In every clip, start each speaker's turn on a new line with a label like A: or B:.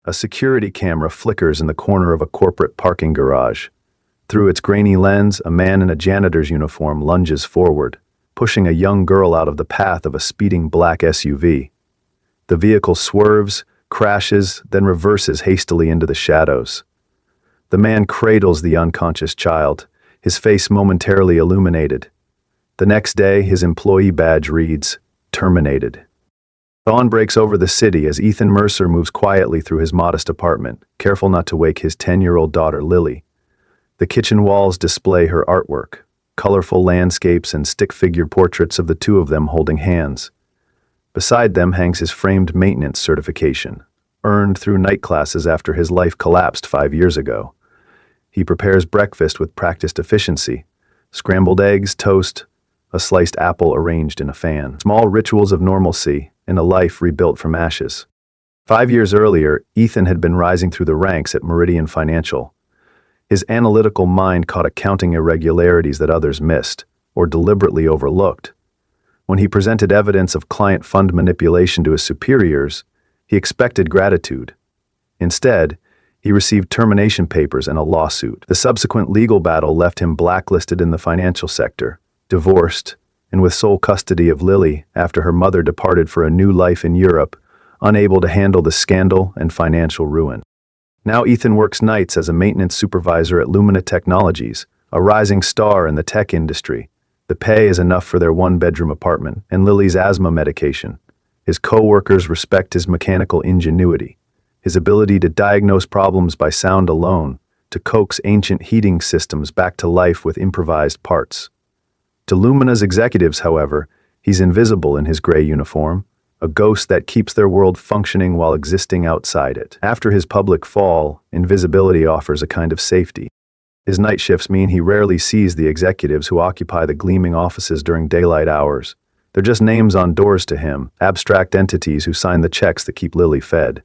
A: A security camera flickers in the corner of a corporate parking garage. Through its grainy lens, a man in a janitor's uniform lunges forward, pushing a young girl out of the path of a speeding black SUV. The vehicle swerves, crashes, then reverses hastily into the shadows. The man cradles the unconscious child, his face momentarily illuminated. The next day, his employee badge reads, "Terminated." Dawn breaks over the city as Ethan Mercer moves quietly through his modest apartment, careful not to wake his 10-year-old daughter, Lily. The kitchen walls display her artwork, colorful landscapes and stick-figure portraits of the two of them holding hands. Beside them hangs his framed maintenance certification, earned through night classes after his life collapsed 5 years ago. He prepares breakfast with practiced efficiency: scrambled eggs, toast, a sliced apple arranged in a fan. Small rituals of normalcy in a life rebuilt from ashes. 5 years earlier, Ethan had been rising through the ranks at Meridian Financial. His analytical mind caught accounting irregularities that others missed or deliberately overlooked. When he presented evidence of client fund manipulation to his superiors, he expected gratitude. Instead, he received termination papers and a lawsuit. The subsequent legal battle left him blacklisted in the financial sector, divorced, and with sole custody of Lily after her mother departed for a new life in Europe, unable to handle the scandal and financial ruin. Now Ethan works nights as a maintenance supervisor at Lumina Technologies, a rising star in the tech industry. The pay is enough for their one-bedroom apartment and Lily's asthma medication. His co-workers respect his mechanical ingenuity, his ability to diagnose problems by sound alone, to coax ancient heating systems back to life with improvised parts. To Lumina's executives, however, he's invisible in his gray uniform, a ghost that keeps their world functioning while existing outside it. After his public fall, invisibility offers a kind of safety. His night shifts mean he rarely sees the executives who occupy the gleaming offices during daylight hours. They're just names on doors to him, abstract entities who sign the checks that keep Lily fed.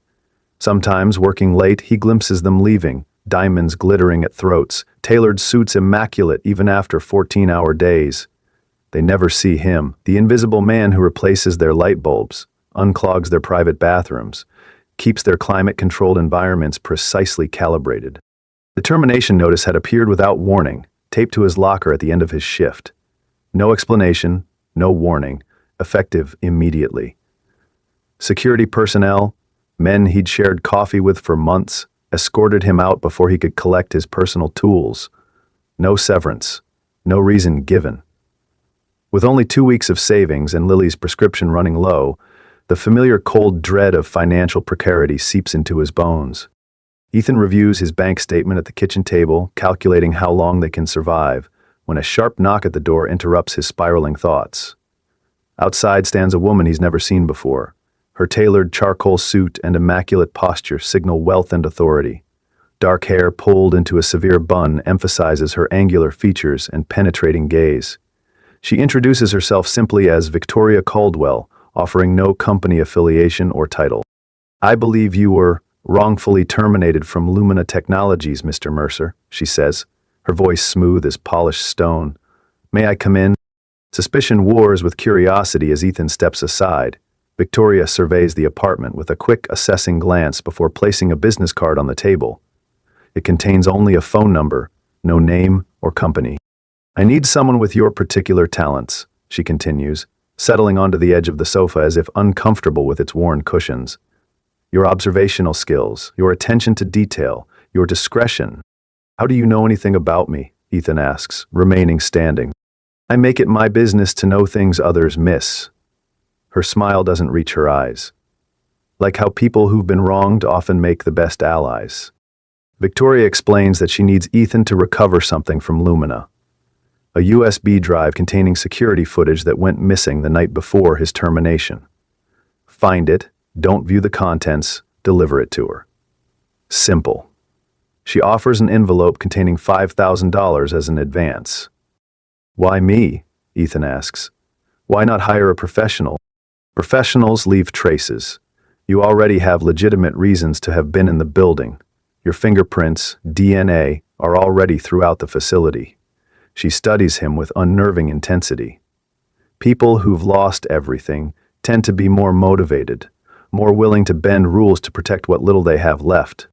A: Sometimes, working late, he glimpses them leaving, diamonds glittering at throats, tailored suits immaculate even after 14-hour days. They never see him, the invisible man who replaces their light bulbs, unclogs their private bathrooms, keeps their climate-controlled environments precisely calibrated. The termination notice had appeared without warning, taped to his locker at the end of his shift. No explanation, no warning, effective immediately. Security personnel, men he'd shared coffee with for months, escorted him out before he could collect his personal tools. No severance, no reason given. With only 2 weeks of savings and Lily's prescription running low, the familiar cold dread of financial precarity seeps into his bones. Ethan reviews his bank statement at the kitchen table, calculating how long they can survive, when a sharp knock at the door interrupts his spiraling thoughts. Outside stands a woman he's never seen before. Her tailored charcoal suit and immaculate posture signal wealth and authority. Dark hair pulled into a severe bun emphasizes her angular features and penetrating gaze. She introduces herself simply as Victoria Caldwell, offering no company affiliation or title. "I believe you were wrongfully terminated from Lumina Technologies, Mr. Mercer," she says, her voice smooth as polished stone. "May I come in?" Suspicion wars with curiosity as Ethan steps aside. Victoria surveys the apartment with a quick, assessing glance before placing a business card on the table. It contains only a phone number, no name or company. "I need someone with your particular talents," she continues, settling onto the edge of the sofa as if uncomfortable with its worn cushions. "Your observational skills, your attention to detail, your discretion." "How do you know anything about me?" Ethan asks, remaining standing. "I make it my business to know things others miss." Her smile doesn't reach her eyes. Like how people who've been wronged often make the best allies. Victoria explains that she needs Ethan to recover something from Lumina. A USB drive containing security footage that went missing the night before his termination. Find it, don't view the contents, deliver it to her. Simple. She offers an envelope containing $5,000 as an advance. "Why me?" Ethan asks. "Why not hire a professional?" "Professionals leave traces. You already have legitimate reasons to have been in the building. Your fingerprints, DNA, are already throughout the facility." She studies him with unnerving intensity. People who've lost everything tend to be more motivated, more willing to bend rules to protect what little they have left.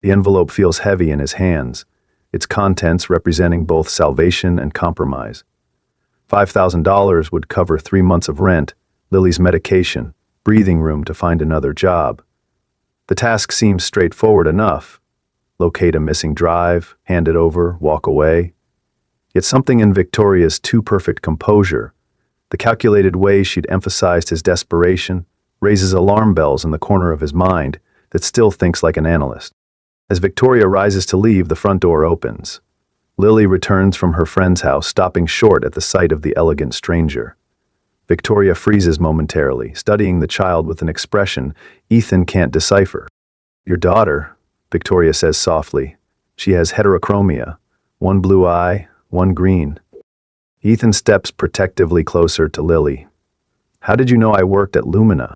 A: The envelope feels heavy in his hands, its contents representing both salvation and compromise. $5,000 would cover 3 months of rent, Lily's medication, breathing room to find another job. The task seems straightforward enough. Locate a missing drive, hand it over, walk away. Yet something in Victoria's too-perfect composure, the calculated way she'd emphasized his desperation, raises alarm bells in the corner of his mind that still thinks like an analyst. As Victoria rises to leave, the front door opens. Lily returns from her friend's house, stopping short at the sight of the elegant stranger. Victoria freezes momentarily, studying the child with an expression Ethan can't decipher. "Your daughter," Victoria says softly. "She has heterochromia, one blue eye, one green." Ethan steps protectively closer to Lily. "How did you know I worked at Lumina?"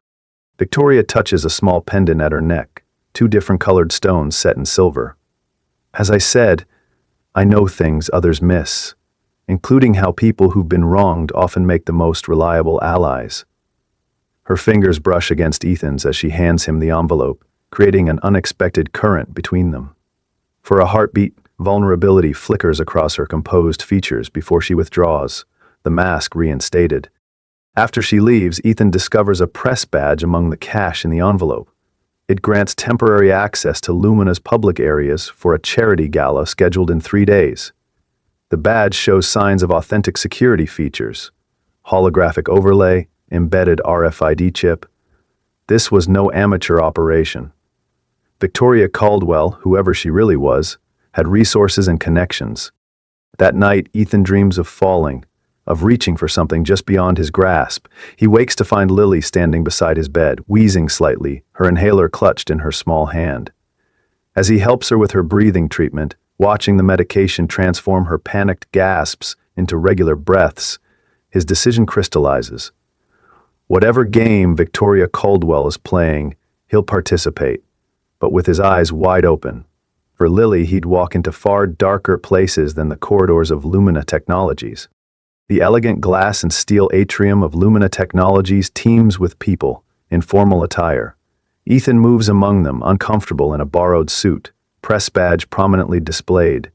A: Victoria touches a small pendant at her neck, 2 different colored stones set in silver. "As I said, I know things others miss, including how people who've been wronged often make the most reliable allies." Her fingers brush against Ethan's as she hands him the envelope, creating an unexpected current between them. For a heartbeat, vulnerability flickers across her composed features before she withdraws, the mask reinstated. After she leaves, Ethan discovers a press badge among the cash in the envelope. It grants temporary access to Lumina's public areas for a charity gala scheduled in 3 days. The badge shows signs of authentic security features: holographic overlay, embedded RFID chip. This was no amateur operation. Victoria Caldwell, whoever she really was, had resources and connections. That night, Ethan dreams of falling, of reaching for something just beyond his grasp. He wakes to find Lily standing beside his bed, wheezing slightly, her inhaler clutched in her small hand. As he helps her with her breathing treatment, watching the medication transform her panicked gasps into regular breaths, his decision crystallizes. Whatever game Victoria Caldwell is playing, he'll participate, but with his eyes wide open. For Lily, he'd walk into far darker places than the corridors of Lumina Technologies. The elegant glass and steel atrium of Lumina Technologies teems with people, in formal attire. Ethan moves among them, uncomfortable in a borrowed suit, press badge prominently displayed.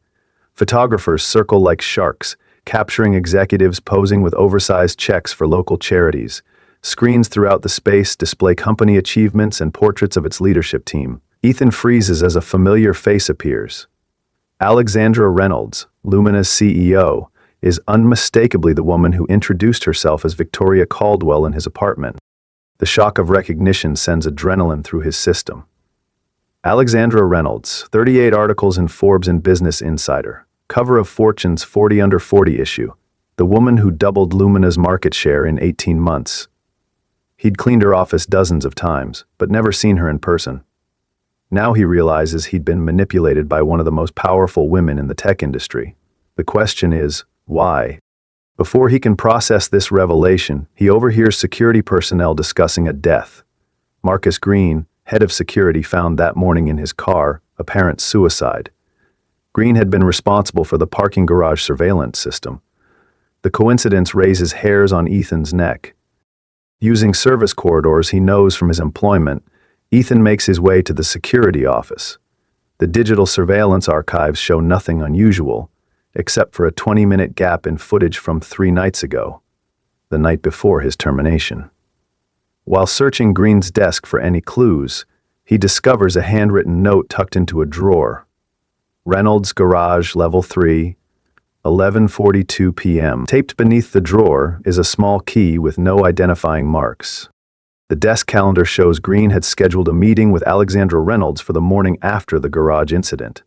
A: Photographers circle like sharks, capturing executives posing with oversized checks for local charities. Screens throughout the space display company achievements and portraits of its leadership team. Ethan freezes as a familiar face appears. Alexandra Reynolds, Lumina's CEO, is unmistakably the woman who introduced herself as Victoria Caldwell in his apartment. The shock of recognition sends adrenaline through his system. Alexandra Reynolds, 38 articles in Forbes and Business Insider, cover of Fortune's 40 Under 40 issue, the woman who doubled Lumina's market share in 18 months. He'd cleaned her office dozens of times, but never seen her in person. Now he realizes he'd been manipulated by one of the most powerful women in the tech industry. The question is, why? Before he can process this revelation, he overhears security personnel discussing a death. Marcus Green, head of security, found that morning in his car, apparent suicide. Green had been responsible for the parking garage surveillance system. The coincidence raises hairs on Ethan's neck. Using service corridors he knows from his employment, Ethan makes his way to the security office. The digital surveillance archives show nothing unusual, except for a 20-minute gap in footage from 3 nights ago, the night before his termination. While searching Green's desk for any clues, he discovers a handwritten note tucked into a drawer. Reynolds Garage, Level 3, 11:42 p.m. Taped beneath the drawer is a small key with no identifying marks. The desk calendar shows Green had scheduled a meeting with Alexandra Reynolds for the morning after the garage incident.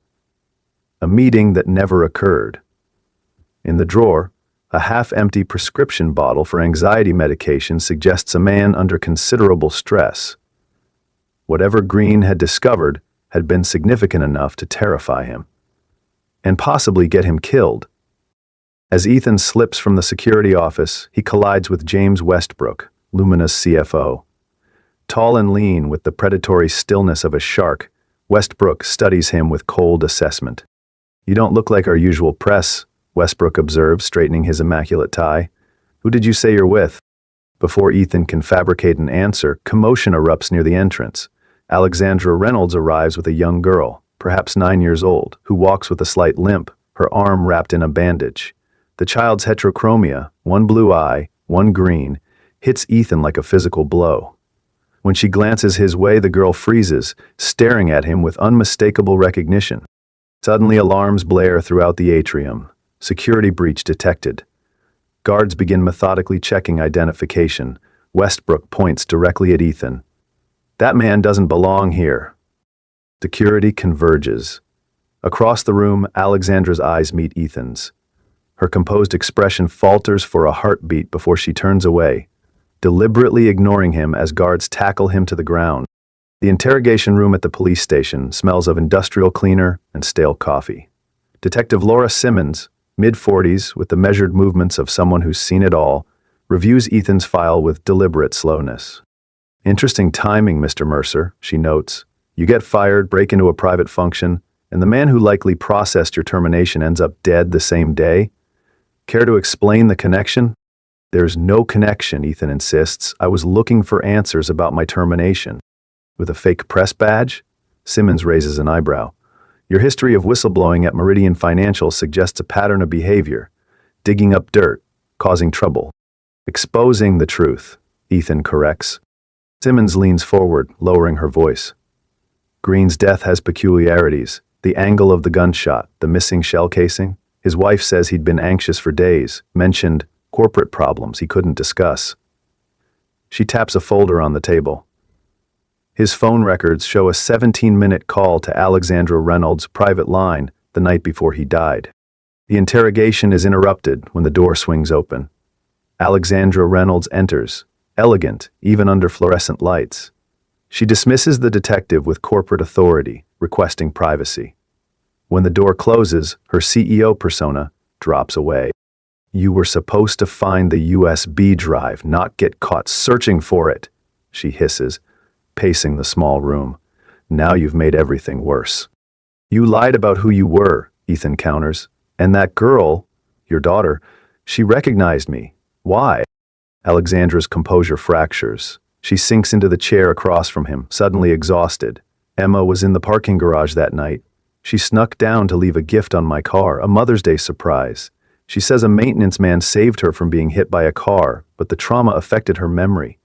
A: A meeting that never occurred. In the drawer, a half-empty prescription bottle for anxiety medication suggests a man under considerable stress. Whatever Green had discovered had been significant enough to terrify him, and possibly get him killed. As Ethan slips from the security office, he collides with James Westbrook, Lumina's CFO. Tall and lean with the predatory stillness of a shark, Westbrook studies him with cold assessment. "You don't look like our usual press," Westbrook observes, straightening his immaculate tie. "Who did you say you're with?" Before Ethan can fabricate an answer, commotion erupts near the entrance. Alexandra Reynolds arrives with a young girl, perhaps 9 years old, who walks with a slight limp, her arm wrapped in a bandage. The child's heterochromia, one blue eye, one green, hits Ethan like a physical blow. When she glances his way, the girl freezes, staring at him with unmistakable recognition. Suddenly, alarms blare throughout the atrium. Security breach detected. Guards begin methodically checking identification. Westbrook points directly at Ethan. "That man doesn't belong here." Security converges. Across the room, Alexandra's eyes meet Ethan's. Her composed expression falters for a heartbeat before she turns away, deliberately ignoring him as guards tackle him to the ground. The interrogation room at the police station smells of industrial cleaner and stale coffee. Detective Laura Simmons, mid-40s with the measured movements of someone who's seen it all, reviews Ethan's file with deliberate slowness. "Interesting timing, Mr. Mercer," she notes. "You get fired, break into a private function, and the man who likely processed your termination ends up dead the same day. Care to explain the connection?" "There's no connection," Ethan insists. "I was looking for answers about my termination." "With a fake press badge?" Simmons raises an eyebrow. "Your history of whistleblowing at Meridian Financial suggests a pattern of behavior. Digging up dirt, causing trouble. Exposing the truth," Ethan corrects. Simmons leans forward, lowering her voice. "Green's death has peculiarities. The angle of the gunshot, the missing shell casing. His wife says he'd been anxious for days, mentioned corporate problems he couldn't discuss." She taps a folder on the table. His phone records show a 17-minute call to Alexandra Reynolds' private line the night before he died. The interrogation is interrupted when the door swings open. Alexandra Reynolds enters, elegant, even under fluorescent lights. She dismisses the detective with corporate authority, requesting privacy. When the door closes, her CEO persona drops away. "You were supposed to find the USB drive, not get caught searching for it," she hisses, pacing the small room. "Now you've made everything worse." "You lied about who you were," Ethan counters. "And that girl, your daughter, she recognized me. Why?" Alexandra's composure fractures. She sinks into the chair across from him, suddenly exhausted. "Emma was in the parking garage that night. She snuck down to leave a gift on my car, a Mother's Day surprise. She says a maintenance man saved her from being hit by a car, but the trauma affected her memory.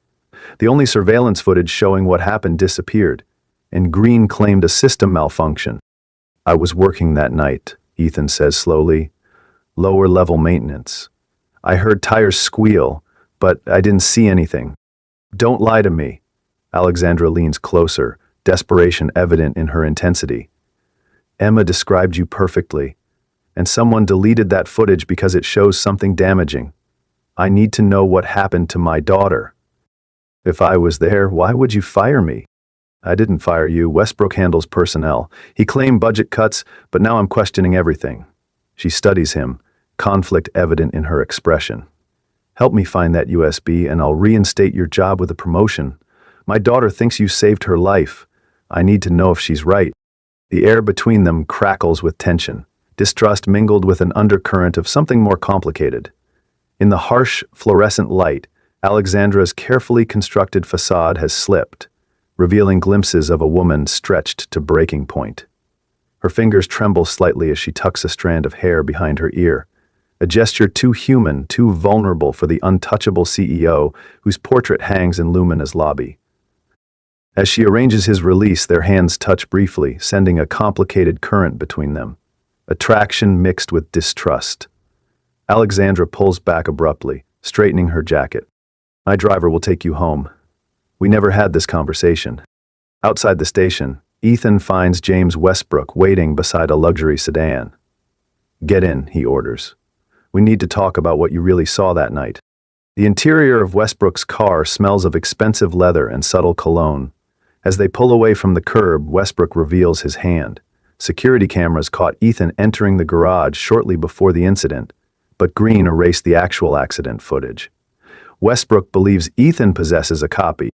A: The only surveillance footage showing what happened disappeared, and Green claimed a system malfunction. I was working that night," Ethan says slowly. "Lower-level maintenance. I heard tires squeal, but I didn't see anything." "Don't lie to me." Alexandra leans closer, desperation evident in her intensity. "Emma described you perfectly, and someone deleted that footage because it shows something damaging. I need to know what happened to my daughter." "If I was there, why would you fire me?" "I didn't fire you. Westbrook handles personnel. He claimed budget cuts, but now I'm questioning everything." She studies him, conflict evident in her expression. "Help me find that USB and I'll reinstate your job with a promotion. My daughter thinks you saved her life. I need to know if she's right." The air between them crackles with tension, distrust mingled with an undercurrent of something more complicated. In the harsh, fluorescent light, Alexandra's carefully constructed facade has slipped, revealing glimpses of a woman stretched to breaking point. Her fingers tremble slightly as she tucks a strand of hair behind her ear, a gesture too human, too vulnerable for the untouchable CEO whose portrait hangs in Lumina's lobby. As she arranges his release, their hands touch briefly, sending a complicated current between them. Attraction mixed with distrust. Alexandra pulls back abruptly, straightening her jacket. "My driver will take you home." We never had this conversation. Outside the station, Ethan finds James Westbrook waiting beside a luxury sedan. "Get in," he orders. "We need to talk about what you really saw that night." The interior of Westbrook's car smells of expensive leather and subtle cologne. As they pull away from the curb, Westbrook reveals his hand. Security cameras caught Ethan entering the garage shortly before the incident, but Green erased the actual accident footage. Westbrook believes Ethan possesses a copy.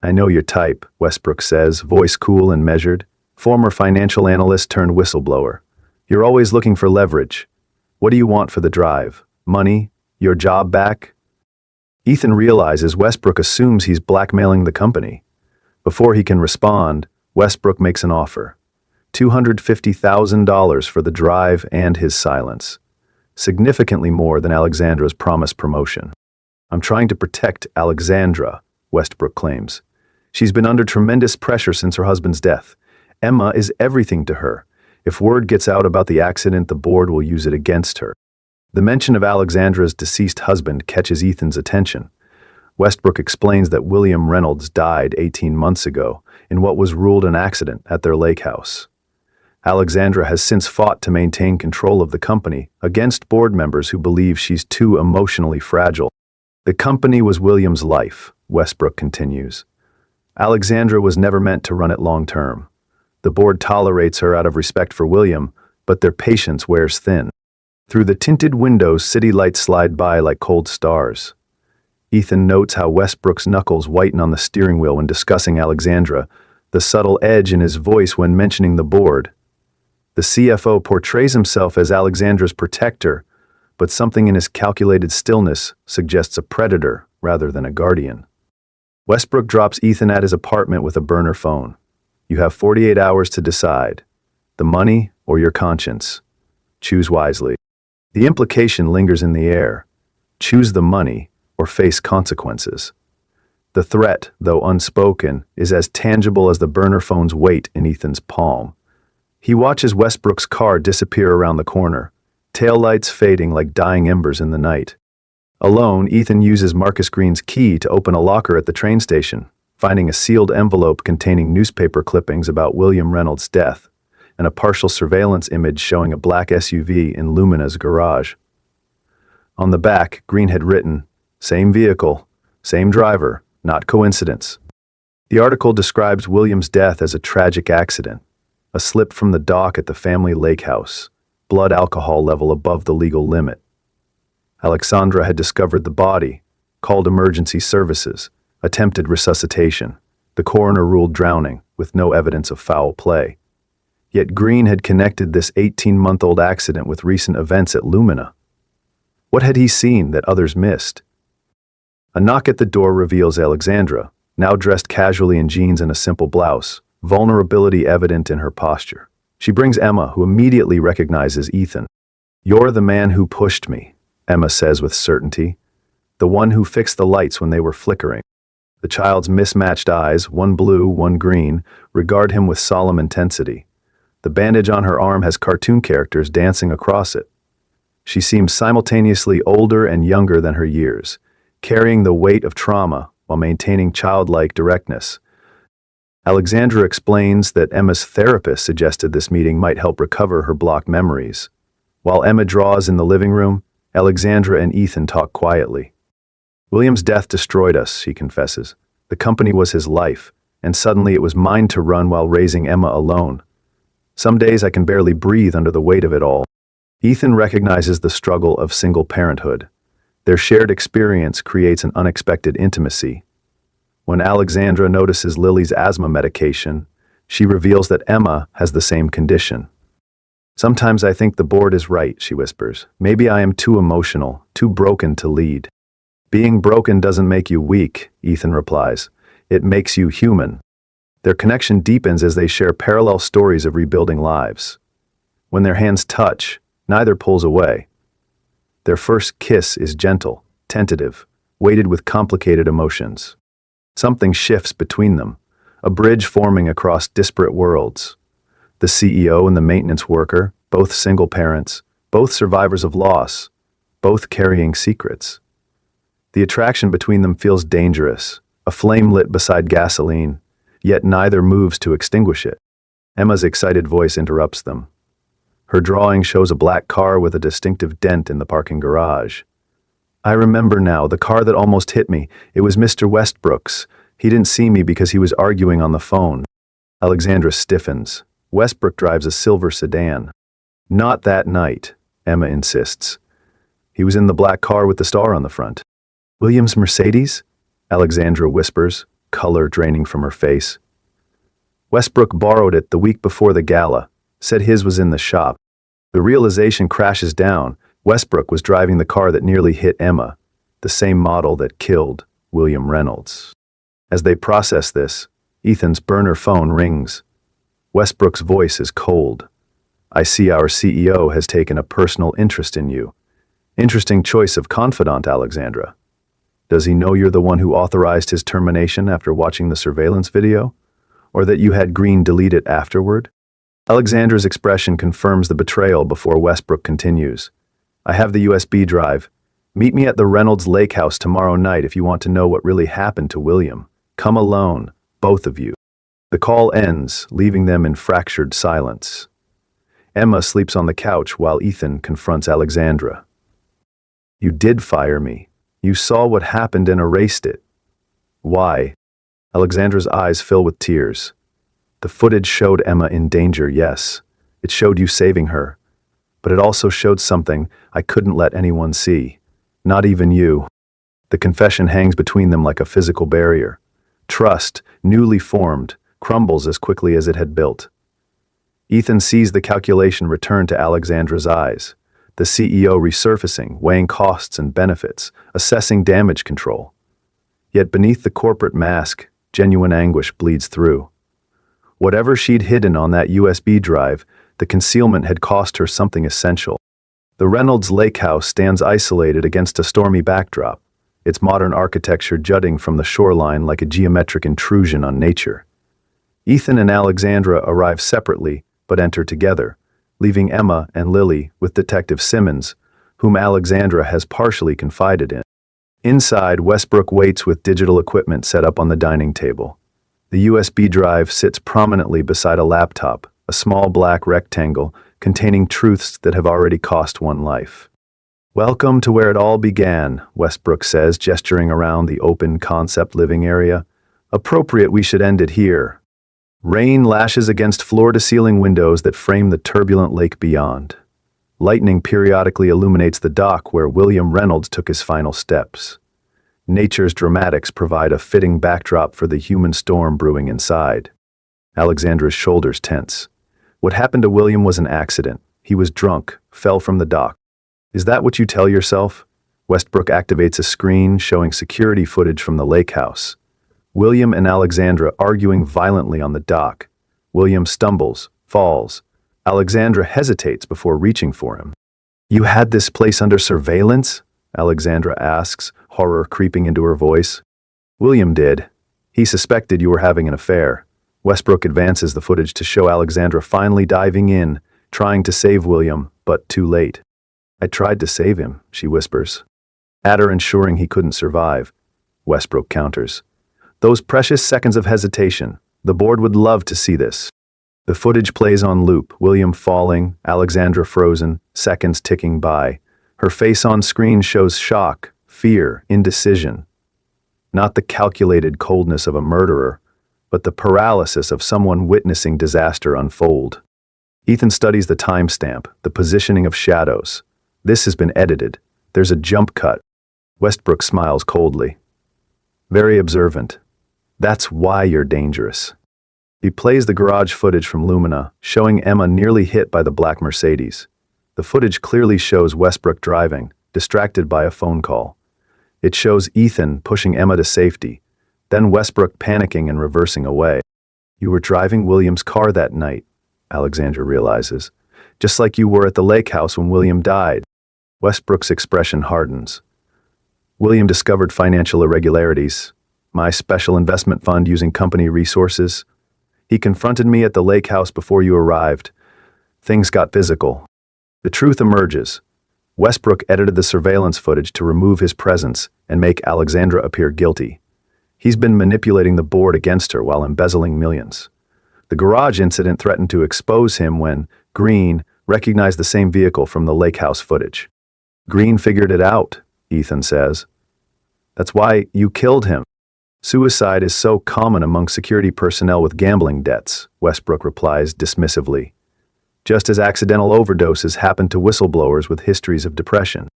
A: "I know your type," Westbrook says, voice cool and measured. "Former financial analyst turned whistleblower. You're always looking for leverage. What do you want for the drive? Money? Your job back?" Ethan realizes Westbrook assumes he's blackmailing the company. Before he can respond, Westbrook makes an offer. $250,000 for the drive and his silence. Significantly more than Alexandra's promised promotion. "I'm trying to protect Alexandra," Westbrook claims. "She's been under tremendous pressure since her husband's death. Emma is everything to her. If word gets out about the accident, the board will use it against her." The mention of Alexandra's deceased husband catches Ethan's attention. Westbrook explains that William Reynolds died 18 months ago in what was ruled an accident at their lake house. Alexandra has since fought to maintain control of the company against board members who believe she's too emotionally fragile. "The company was William's life," Westbrook continues. "Alexandra was never meant to run it long term. The board tolerates her out of respect for William, but their patience wears thin." Through the tinted windows, city lights slide by like cold stars. Ethan notes how Westbrook's knuckles whiten on the steering wheel when discussing Alexandra, the subtle edge in his voice when mentioning the board. The CFO portrays himself as Alexandra's protector, but something in his calculated stillness suggests a predator rather than a guardian. Westbrook drops Ethan at his apartment with a burner phone. "You have 48 hours to decide. The money or your conscience. Choose wisely." The implication lingers in the air. Choose the money or face consequences. The threat, though unspoken, is as tangible as the burner phone's weight in Ethan's palm. He watches Westbrook's car disappear around the corner, taillights fading like dying embers in the night. Alone, Ethan uses Marcus Green's key to open a locker at the train station, finding a sealed envelope containing newspaper clippings about William Reynolds' death and a partial surveillance image showing a black SUV in Lumina's garage. On the back, Green had written, "Same vehicle, same driver, not coincidence." The article describes William's death as a tragic accident, a slip from the dock at the family lake house, blood alcohol level above the legal limit. Alexandra had discovered the body, called emergency services, attempted resuscitation. The coroner ruled drowning, with no evidence of foul play. Yet Green had connected this 18-month-old accident with recent events at Lumina. What had he seen that others missed? A knock at the door reveals Alexandra, now dressed casually in jeans and a simple blouse, vulnerability evident in her posture. She brings Emma, who immediately recognizes Ethan. "You're the man who pushed me," Emma says with certainty. "The one who fixed the lights when they were flickering." The child's mismatched eyes, one blue, one green, regard him with solemn intensity. The bandage on her arm has cartoon characters dancing across it. She seems simultaneously older and younger than her years, carrying the weight of trauma while maintaining childlike directness. Alexandra explains that Emma's therapist suggested this meeting might help recover her blocked memories. While Emma draws in the living room, Alexandra and Ethan talk quietly. "William's death destroyed us," she confesses. "The company was his life, and suddenly it was mine to run while raising Emma alone. Some days I can barely breathe under the weight of it all." Ethan recognizes the struggle of single parenthood. Their shared experience creates an unexpected intimacy. When Alexandra notices Lily's asthma medication, she reveals that Emma has the same condition. "Sometimes I think the board is right," she whispers. "Maybe I am too emotional, too broken to lead." "Being broken doesn't make you weak," Ethan replies. "It makes you human." Their connection deepens as they share parallel stories of rebuilding lives. When their hands touch, neither pulls away. Their first kiss is gentle, tentative, weighted with complicated emotions. Something shifts between them, a bridge forming across disparate worlds. The CEO and the maintenance worker, both single parents, both survivors of loss, both carrying secrets. The attraction between them feels dangerous, a flame lit beside gasoline, yet neither moves to extinguish it. Emma's excited voice interrupts them. Her drawing shows a black car with a distinctive dent in the parking garage. "I remember now, the car that almost hit me. It was Mr. Westbrook's. He didn't see me because he was arguing on the phone." Alexandra stiffens. Westbrook drives a silver sedan. "Not that night," Emma insists. "He was in the black car with the star on the front." "William's Mercedes?" Alexandra whispers, color draining from her face. "Westbrook borrowed it the week before the gala, said his was in the shop." The realization crashes down. Westbrook was driving the car that nearly hit Emma. the same model that killed William Reynolds. As they process this, Ethan's burner phone rings. Westbrook's voice is cold. "I see our CEO has taken a personal interest in you. Interesting choice of confidant, Alexandra. Does he know you're the one who authorized his termination after watching the surveillance video? Or that you had Green delete it afterward?" Alexandra's expression confirms the betrayal before Westbrook continues. "I have the USB drive. Meet me at the Reynolds Lake House tomorrow night if you want to know what really happened to William. Come alone, both of you." The call ends, leaving them in fractured silence. Emma sleeps on the couch while Ethan confronts Alexandra. "You did fire me. You saw what happened and erased it. Why?" Alexandra's eyes fill with tears. "The footage showed Emma in danger, yes. It showed you saving her. But it also showed something I couldn't let anyone see. Not even you." The confession hangs between them like a physical barrier. Trust, newly formed, crumbles as quickly as it had built. Ethan sees the calculation return to Alexandra's eyes. The CEO resurfacing, weighing costs and benefits, assessing damage control. Yet beneath the corporate mask, genuine anguish bleeds through. Whatever she'd hidden on that USB drive, the concealment had cost her something essential. The Reynolds Lake House stands isolated against a stormy backdrop, its modern architecture jutting from the shoreline like a geometric intrusion on nature. Ethan and Alexandra arrive separately, but enter together, leaving Emma and Lily with Detective Simmons, whom Alexandra has partially confided in. Inside, Westbrook waits with digital equipment set up on the dining table. The USB drive sits prominently beside a laptop, a small black rectangle containing truths that have already cost one life. "Welcome to where it all began," Westbrook says, gesturing around the open concept living area. "Appropriate we should end it here." Rain lashes against floor-to-ceiling windows that frame the turbulent lake beyond. Lightning periodically illuminates the dock where William Reynolds took his final steps. Nature's dramatics provide a fitting backdrop for the human storm brewing inside. Alexandra's shoulders tense. What happened to William was an accident. He was drunk, fell from the dock. "Is that what you tell yourself?" Westbrook activates a screen showing security footage from the lake house. William and Alexandra arguing violently on the dock. William stumbles, falls. Alexandra hesitates before reaching for him. "You had this place under surveillance?" Alexandra asks, horror creeping into her voice. "William did. He suspected you were having an affair." Westbrook advances the footage to show Alexandra finally diving in, trying to save William, but too late. "I tried to save him," she whispers. "At her ensuring he couldn't survive," Westbrook counters. "Those precious seconds of hesitation. The board would love to see this." The footage plays on loop, William falling, Alexandra frozen, seconds ticking by. Her face on screen shows shock, fear, indecision. Not the calculated coldness of a murderer, but the paralysis of someone witnessing disaster unfold. Ethan studies the timestamp, the positioning of shadows. This has been edited. There's a jump cut. Westbrook smiles coldly. Very observant. "That's why you're dangerous." He plays the garage footage from Lumina, showing Emma nearly hit by the black Mercedes. The footage clearly shows Westbrook driving, distracted by a phone call. It shows Ethan pushing Emma to safety, then Westbrook panicking and reversing away. "You were driving William's car that night," Alexandra realizes. "Just like you were at the lake house when William died." Westbrook's expression hardens. "William discovered financial irregularities. My special investment fund using company resources. He confronted me at the lake house before you arrived. Things got physical." The truth emerges. Westbrook edited the surveillance footage to remove his presence and make Alexandra appear guilty. He's been manipulating the board against her while embezzling millions. The garage incident threatened to expose him when Green recognized the same vehicle from the lake house footage. "Green figured it out," Ethan says. "That's why you killed him." "Suicide is so common among security personnel with gambling debts," Westbrook replies dismissively. "Just as accidental overdoses happen to whistleblowers with histories of depression."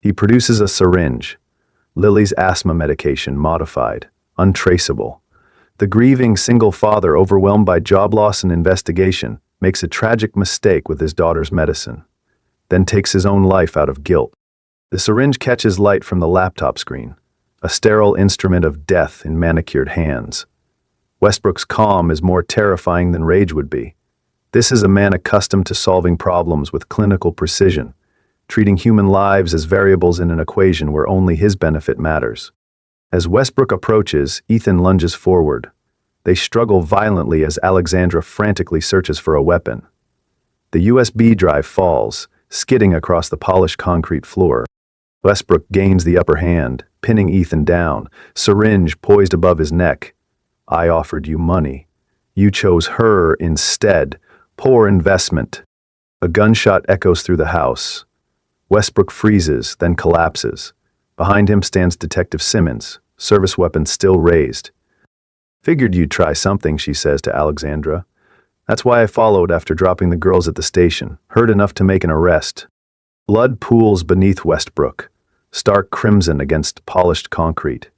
A: He produces a syringe. Lily's asthma medication modified, untraceable. The grieving single father, overwhelmed by job loss and investigation, makes a tragic mistake with his daughter's medicine, then takes his own life out of guilt. The syringe catches light from the laptop screen, a sterile instrument of death in manicured hands. Westbrook's calm is more terrifying than rage would be. This is a man accustomed to solving problems with clinical precision, treating human lives as variables in an equation where only his benefit matters. As Westbrook approaches, Ethan lunges forward. They struggle violently as Alexandra frantically searches for a weapon. The USB drive falls, skidding across the polished concrete floor. Westbrook gains the upper hand, pinning Ethan down, syringe poised above his neck. I offered you money. You chose her instead. Poor investment. A gunshot echoes through the house. Westbrook freezes, then collapses. Behind him stands Detective Simmons, service weapon still raised. Figured you'd try something, she says to Alexandra. That's why I followed after dropping the girls at the station, heard enough to make an arrest. Blood pools beneath Westbrook, stark crimson against polished concrete.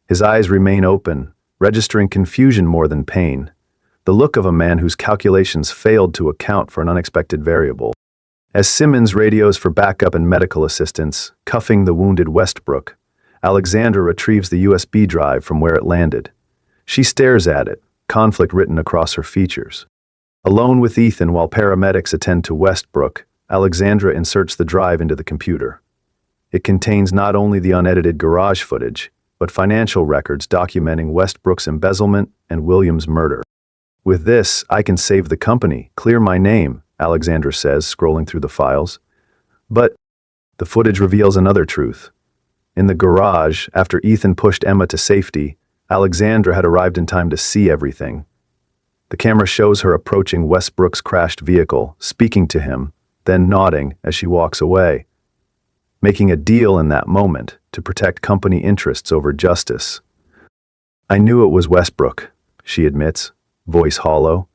A: His eyes remain open, registering confusion more than pain, the look of a man whose calculations failed to account for an unexpected variable. As Simmons radios for backup and medical assistance, cuffing the wounded Westbrook, Alexandra retrieves the USB drive from where it landed. She stares at it, conflict written across her features. Alone with Ethan while paramedics attend to Westbrook, Alexandra inserts the drive into the computer. It contains not only the unedited garage footage, but financial records documenting Westbrook's embezzlement and William's murder. With this, I can save the company, clear my name, Alexandra says, scrolling through the files. But the footage reveals another truth. In the garage, after Ethan pushed Emma to safety, Alexandra had arrived in time to see everything. The camera shows her approaching Westbrook's crashed vehicle, speaking to him, then nodding as she walks away, making a deal in that moment to protect company interests over justice. I knew it was Westbrook, she admits, voice hollow.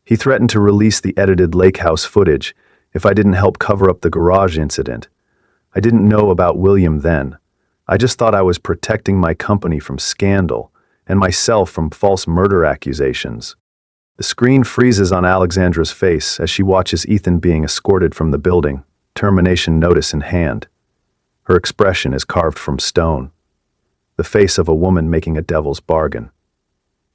A: He threatened to release the edited lake house footage if I didn't help cover up the garage incident. I didn't know about William then. I just thought I was protecting my company from scandal and myself from false murder accusations. The screen freezes on Alexandra's face as she watches Ethan being escorted from the building, termination notice in hand. Her expression is carved from stone, the face of a woman making a devil's bargain.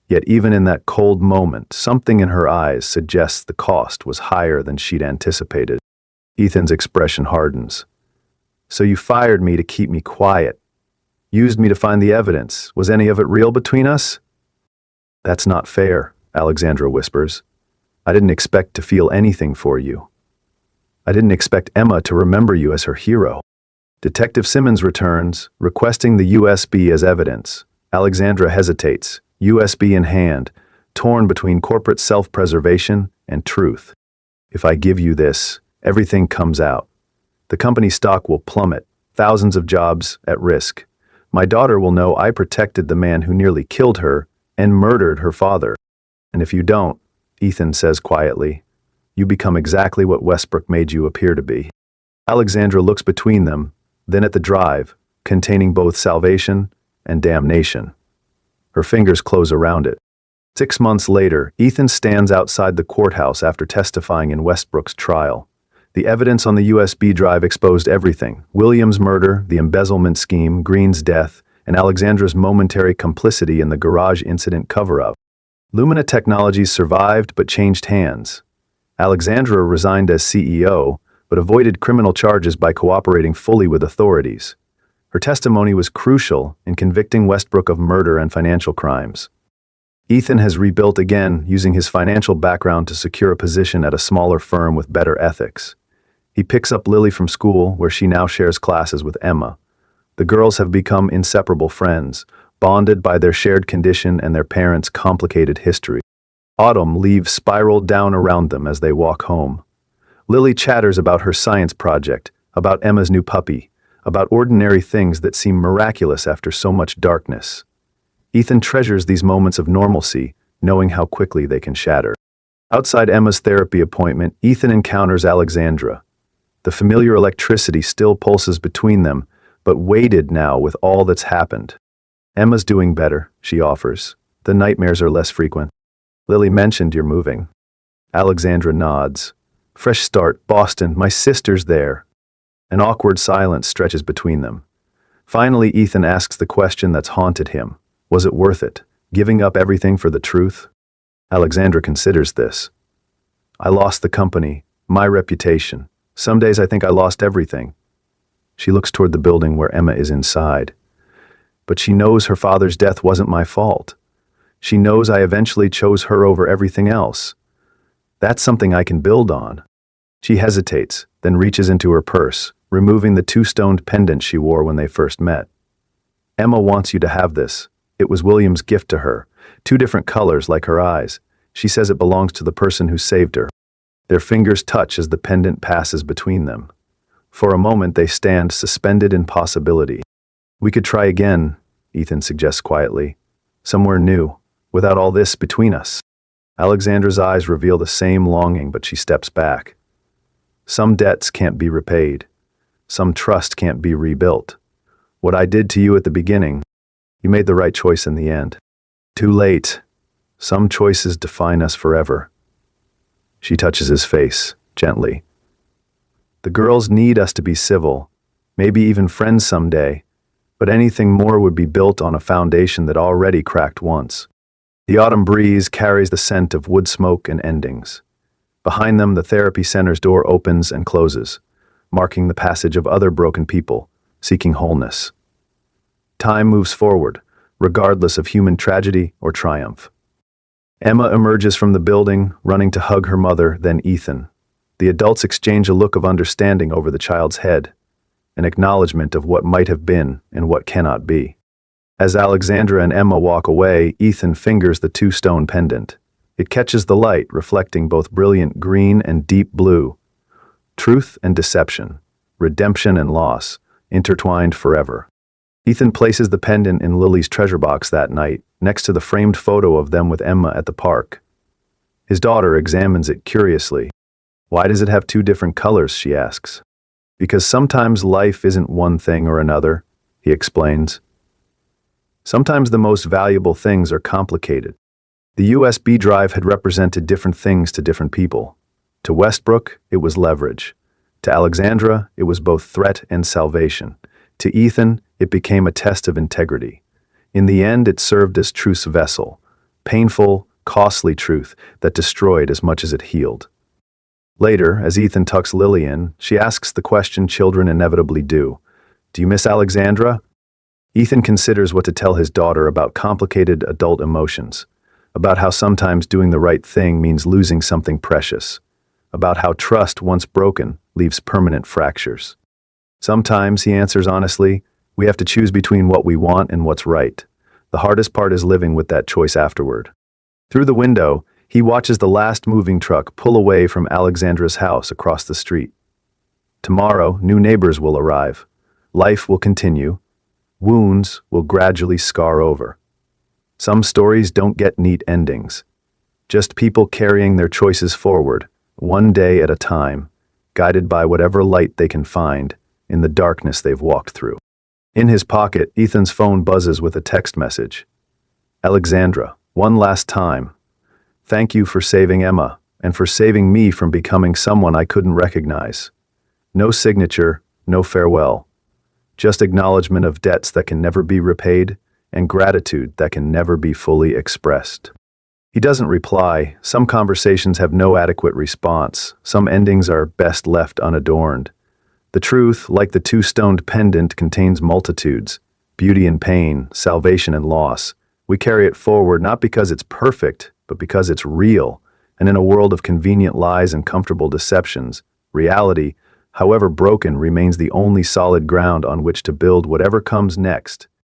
A: Yet even in that cold moment, something in her eyes suggests the cost was higher than she'd anticipated. Ethan's expression hardens. So you fired me to keep me quiet. Used me to find the evidence. Was any of it real between us? That's not fair, Alexandra whispers. I didn't expect to feel anything for you. I didn't expect Emma to remember you as her hero. Detective Simmons returns, requesting the USB as evidence. Alexandra hesitates, USB in hand, torn between corporate self-preservation and truth. If I give you this, everything comes out. The company stock will plummet, thousands of jobs at risk. My daughter will know I protected the man who nearly killed her and murdered her father. And if you don't, Ethan says quietly, you become exactly what Westbrook made you appear to be. Alexandra looks between them, then at the drive, containing both salvation and damnation. Her fingers close around it. 6 months later, Ethan stands outside the courthouse after testifying in Westbrook's trial. The evidence on the USB drive exposed everything: William's murder, the embezzlement scheme, Green's death, and Alexandra's momentary complicity in the garage incident cover-up. Lumina Technologies survived but changed hands. Alexandra resigned as CEO, but avoided criminal charges by cooperating fully with authorities. Her testimony was crucial in convicting Westbrook of murder and financial crimes. Ethan has rebuilt again, using his financial background to secure a position at a smaller firm with better ethics. He picks up Lily from school, where she now shares classes with Emma. The girls have become inseparable friends, bonded by their shared condition and their parents' complicated history. Autumn leaves spiraled down around them as they walk home. Lily chatters about her science project, about Emma's new puppy, about ordinary things that seem miraculous after so much darkness. Ethan treasures these moments of normalcy, knowing how quickly they can shatter. Outside Emma's therapy appointment, Ethan encounters Alexandra. The familiar electricity still pulses between them, but weighted now with all that's happened. Emma's doing better, she offers. The nightmares are less frequent. Lily mentioned you're moving. Alexandra nods. Fresh start, Boston, my sister's there. An awkward silence stretches between them. Finally, Ethan asks the question that's haunted him. Was it worth it, giving up everything for the truth? Alexandra considers this. I lost the company, my reputation. Some days I think I lost everything. She looks toward the building where Emma is inside. But she knows her father's death wasn't my fault. She knows I eventually chose her over everything else. That's something I can build on. She hesitates, then reaches into her purse, removing the two-stoned pendant she wore when they first met. Emma wants you to have this. It was William's gift to her. 2 different colors like her eyes. She says it belongs to the person who saved her. Their fingers touch as the pendant passes between them. For a moment they stand suspended in possibility. We could try again, Ethan suggests quietly. Somewhere new, without all this between us. Alexandra's eyes reveal the same longing, but she steps back. Some debts can't be repaid. Some trust can't be rebuilt. What I did to you at the beginning, you made the right choice in the end. Too late. Some choices define us forever. She touches his face, gently. The girls need us to be civil, maybe even friends someday, but anything more would be built on a foundation that already cracked once. The autumn breeze carries the scent of wood smoke and endings. Behind them, the therapy center's door opens and closes, marking the passage of other broken people, seeking wholeness. Time moves forward, regardless of human tragedy or triumph. Emma emerges from the building, running to hug her mother, then Ethan. The adults exchange a look of understanding over the child's head, an acknowledgement of what might have been and what cannot be. As Alexandra and Emma walk away, Ethan fingers the 2-stone pendant. It catches the light, reflecting both brilliant green and deep blue. Truth and deception, redemption and loss, intertwined forever. Ethan places the pendant in Lily's treasure box that night, next to the framed photo of them with Emma at the park. His daughter examines it curiously. Why does it have 2 different colors, she asks. Because sometimes life isn't one thing or another, he explains. Sometimes the most valuable things are complicated. The USB drive had represented different things to different people. To Westbrook, it was leverage. To Alexandra, it was both threat and salvation. To Ethan, it became a test of integrity. In the end, it served as truth's vessel. Painful, costly truth that destroyed as much as it healed. Later, as Ethan tucks Lily in, she asks the question children inevitably do. Do you miss Alexandra? Ethan considers what to tell his daughter about complicated adult emotions, about how sometimes doing the right thing means losing something precious, about how trust, once broken, leaves permanent fractures. Sometimes, he answers honestly, we have to choose between what we want and what's right. The hardest part is living with that choice afterward. Through the window, he watches the last moving truck pull away from Alexandra's house across the street. Tomorrow, new neighbors will arrive. Life will continue. Wounds will gradually scar over. Some stories don't get neat endings. Just people carrying their choices forward, one day at a time, guided by whatever light they can find in the darkness they've walked through. In his pocket, Ethan's phone buzzes with a text message. Alexandra, one last time. Thank you for saving Emma, and for saving me from becoming someone I couldn't recognize. No signature, no farewell. Just acknowledgement of debts that can never be repaid, and gratitude that can never be fully expressed. He doesn't reply. Some conversations have no adequate response. Some endings are best left unadorned. The truth, like the 2-stoned pendant, contains multitudes, beauty and pain, salvation and loss. We carry it forward not because it's perfect, but because it's real, and in a world of convenient lies and comfortable deceptions, reality, however broken, remains the only solid ground on which to build whatever comes next.